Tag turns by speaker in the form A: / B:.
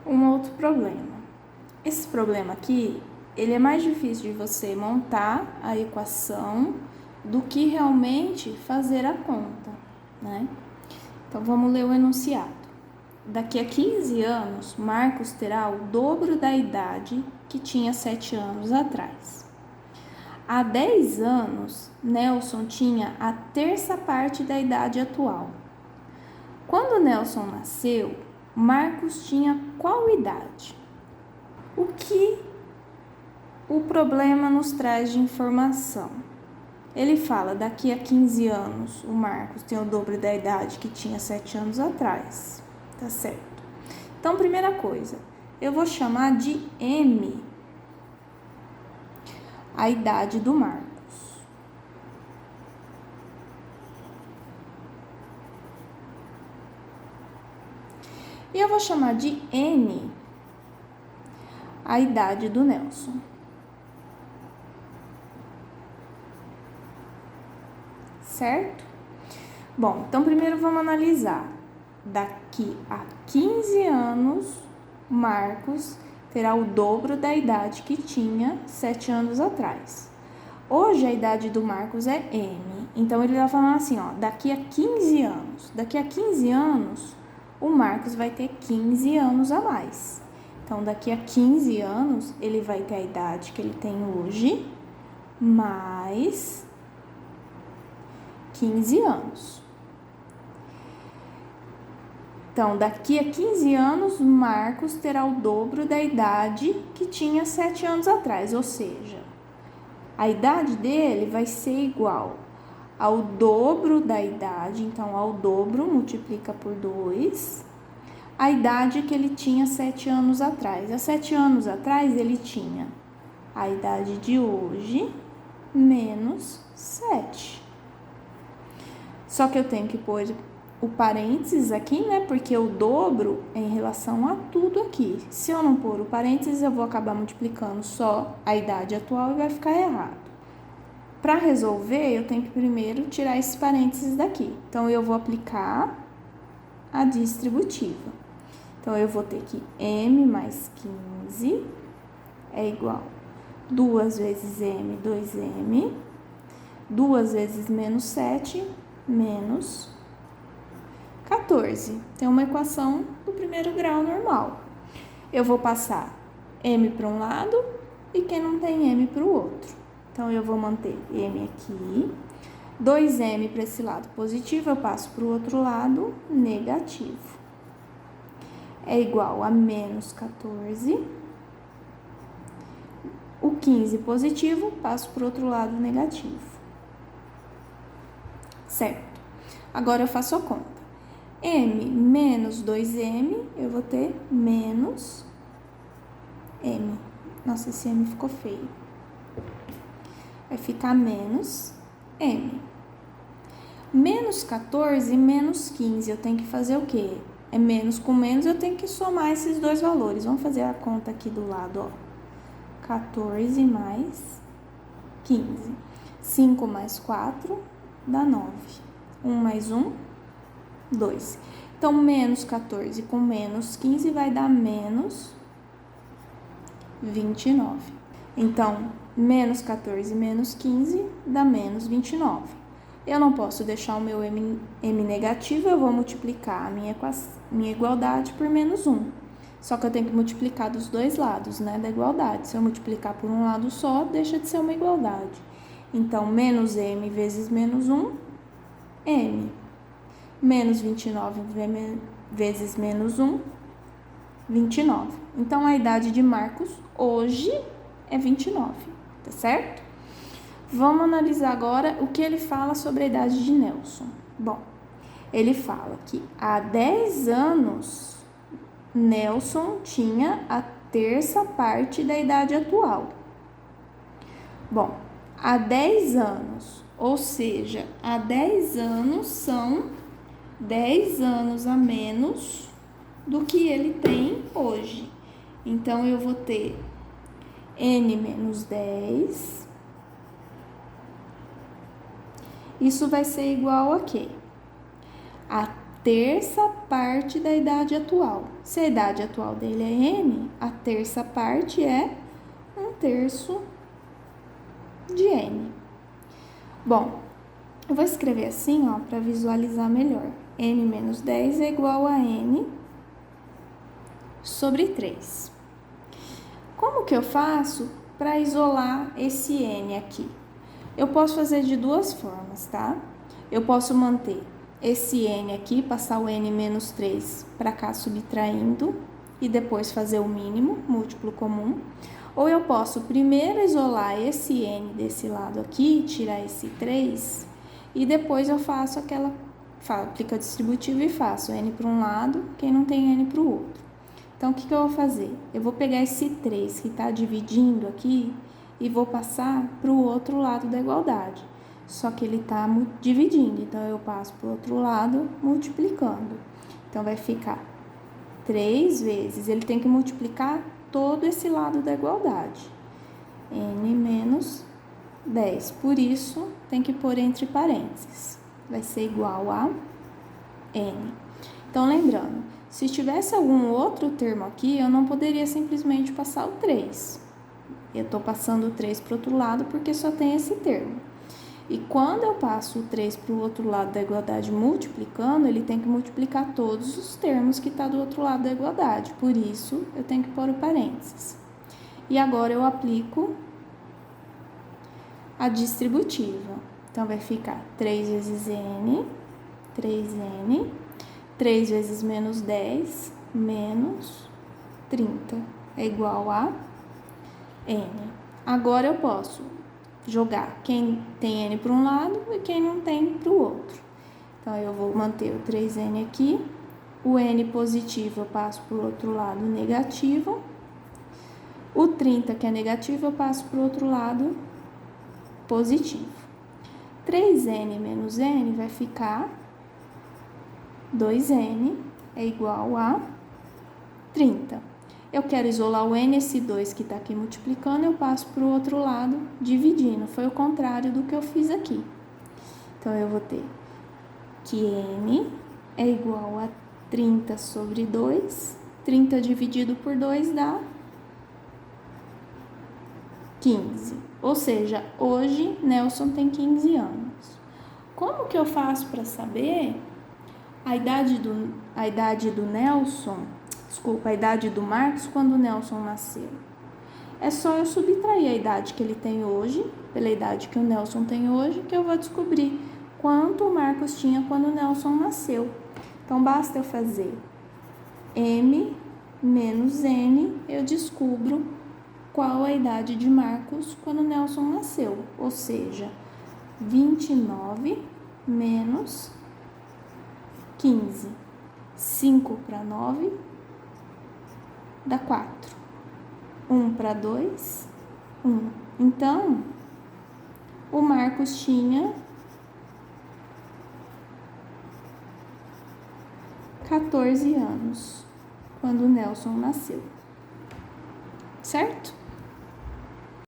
A: Um outro problema. Esse problema aqui, ele é mais difícil de você montar a equação do que realmente fazer a conta, né? Então, vamos ler o enunciado. Daqui a 15 anos, Marcos terá o dobro da idade que tinha 7 anos atrás. Há 10 anos, Nelson tinha a terça parte da idade atual. Quando Nelson nasceu, Marcos tinha qual idade? O que o problema nos traz de informação? Ele fala, daqui a 15 anos, o Marcos tem o dobro da idade que tinha 7 anos atrás. Tá certo. Então, primeira coisa, eu vou chamar de M a idade do Marcos. E eu vou chamar de N a idade do Nelson. Certo? Bom, então primeiro vamos analisar. Daqui a 15 anos, Marcos terá o dobro da idade que tinha 7 anos atrás. Hoje a idade do Marcos é M. Então ele está falando assim, ó, daqui a 15 anos. Daqui a 15 anos, o Marcos vai ter 15 anos a mais. Então, daqui a 15 anos, ele vai ter a idade que ele tem hoje, mais 15 anos. Então, daqui a 15 anos, Marcos terá o dobro da idade que tinha 7 anos atrás, ou seja, a idade dele vai ser igual ao dobro da idade, então ao dobro multiplica por 2, a idade que ele tinha 7 anos atrás. Há 7 anos atrás ele tinha a idade de hoje menos 7. Só que eu tenho que pôr o parênteses aqui, né? Porque o dobro é em relação a tudo aqui. Se eu não pôr o parênteses, eu vou acabar multiplicando só a idade atual e vai ficar errado. Para resolver, eu tenho que primeiro tirar esses parênteses daqui. Então, eu vou aplicar a distributiva. Então, eu vou ter que M mais 15 é igual 2 vezes M, 2M, 2 vezes menos 7, menos 14. Tem uma equação do primeiro grau normal. Eu vou passar M para um lado e quem não tem M para o outro. Então, eu vou manter M aqui. 2M para esse lado positivo, eu passo para o outro lado negativo. É igual a menos 14. O 15 positivo, passo para o outro lado negativo. Certo. Agora eu faço a conta. M menos 2M, eu vou ter menos M. Nossa, esse M ficou feio. Vai ficar menos M. Menos 14 e menos 15, eu tenho que fazer o quê? É menos com menos, eu tenho que somar esses dois valores. Vamos fazer a conta aqui do lado, ó. 14 mais 15. 5 mais 4 dá 9. 1 mais 1, 2. Então, menos 14 com menos 15 vai dar menos 29. Então, menos 14 e menos 15 dá menos 29. Eu não posso deixar o meu M negativo, eu vou multiplicar a minha igualdade por menos 1. Só que eu tenho que multiplicar dos dois lados, né, da igualdade. Se eu multiplicar por um lado só, deixa de ser uma igualdade. Então, menos M vezes menos 1, M. Menos 29 vezes menos 1, 29. Então, a idade de Marcos hoje é 29, tá certo? Vamos analisar agora o que ele fala sobre a idade de Nelson. Bom, ele fala que há 10 anos, Nelson tinha a terça parte da idade atual. Bom, há 10 anos, ou seja, há 10 anos são 10 anos a menos do que ele tem hoje. Então, eu vou ter N menos 10. Isso vai ser igual a quê? A terça parte da idade atual. Se a idade atual dele é N, a terça parte é 1/3 de N. Bom, eu vou escrever assim, ó, para visualizar melhor. N menos 10 é igual a N sobre 3. Como que eu faço para isolar esse N aqui? Eu posso fazer de duas formas, tá? Eu posso manter esse N aqui, passar o N menos 3 para cá subtraindo e depois fazer o mínimo, múltiplo comum. Ou eu posso primeiro isolar esse N desse lado aqui, tirar esse 3, e depois eu faço aplico a distributiva e faço N para um lado, quem não tem N para o outro. Então, o que eu vou fazer? Eu vou pegar esse 3 que está dividindo aqui e vou passar para o outro lado da igualdade. Só que ele está dividindo, então eu passo para o outro lado multiplicando. Então, vai ficar 3 vezes, ele tem que multiplicar todo esse lado da igualdade. N menos 10, por isso tem que pôr entre parênteses. Vai ser igual a N. Então, lembrando, se tivesse algum outro termo aqui, eu não poderia simplesmente passar o 3. Eu estou passando o 3 para o outro lado porque só tem esse termo. E quando eu passo o 3 para o outro lado da igualdade multiplicando, ele tem que multiplicar todos os termos que estão do outro lado da igualdade. Por isso, eu tenho que pôr o parênteses. E agora eu aplico a distributiva. Então, vai ficar 3 vezes N, 3N, 3 vezes menos 10, menos 30, é igual a N. Agora eu posso jogar quem tem N para um lado e quem não tem para o outro. Então, eu vou manter o 3N aqui, o N positivo eu passo para o outro lado negativo, o 30 que é negativo eu passo para o outro lado positivo. 3N menos N vai ficar 2N é igual a 30. Eu quero isolar o N, esse 2 que está aqui multiplicando, eu passo para o outro lado dividindo. Foi o contrário do que eu fiz aqui. Então, eu vou ter que N é igual a 30 sobre 2. 30 dividido por 2 dá 15. Ou seja, hoje Nelson tem 15 anos. Como que eu faço para saber a idade do Nelson, a idade do Marcos quando o Nelson nasceu? É só eu subtrair a idade que ele tem hoje, pela idade que o Nelson tem hoje, que eu vou descobrir quanto o Marcos tinha quando o Nelson nasceu. Então, basta eu fazer M menos N, eu descubro qual a idade de Marcos quando o Nelson nasceu. Ou seja, 29 menos 15. 5 para 9 dá 4. 1 para 2, 1. Então, o Marcos tinha 14 anos quando o Nelson nasceu. Certo?